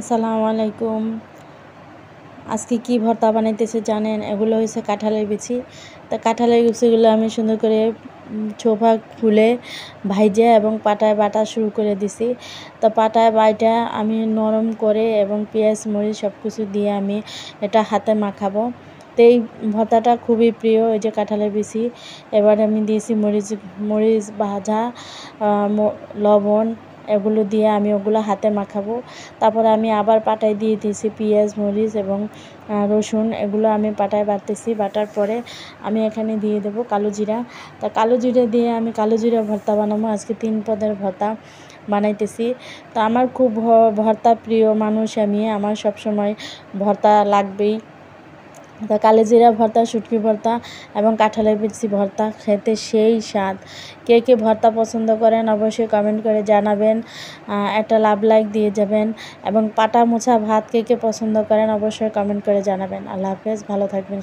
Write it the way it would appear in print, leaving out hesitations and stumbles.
আসসালামু আলাইকুম। আজকে কি ভর্তা বানাইতেছি জানেন? এগুলো হয়েছে কাঁঠালের বিচি। তা কাঁঠালের বিচিগুলো আমি সুন্দর করে চোখা খুলে ভাইজা এবং পাটায় বাটা শুরু করে দিছি। তো পাটায় বাইটা আমি নরম করে এবং পেঁয়াজ মরিচ সব কিছু দিয়ে আমি এটা হাতে মাখাবো। তো এই ভর্তাটা খুবই প্রিয়, এই যে কাঁঠালের বিচি। এবার আমি দিয়েছি মরিচ ভাজা, লবণ, এগুলো দিয়ে আমি ওগুলো হাতে মাখাবো। তারপরে আমি আবার পাটায় দিয়ে দিয়েছি পেঁয়াজ মরিচ এবং রসুন, এগুলো আমি পাটায় বাটতেছি। বাটার পরে আমি এখানে দিয়ে দেবো কালো জিরা। তা কালো জিরা দিয়ে আমি কালো জিরা ভর্তা বানাবো। আজকে 3 পদের ভর্তা বানাইতেছি। তো আমার খুব ভর্তা প্রিয় মানুষ আমি, আমার সবসময় ভর্তা লাগবেই। তা কালোজিরা ভর্তা, শুটকি ভর্তা এবং কাঁঠালের বিচি ভর্তা খেতে সেই স্বাদ। কে কে ভর্তা পছন্দ করেন অবশ্যই কমেন্ট করে জানাবেন। একটা লাইক দিয়ে যাবেন এবং পাটা মোছা ভাত কে কে পছন্দ করেন অবশ্যই কমেন্ট করে জানাবেন। আল্লাহ হাফেজ, ভালো থাকবেন।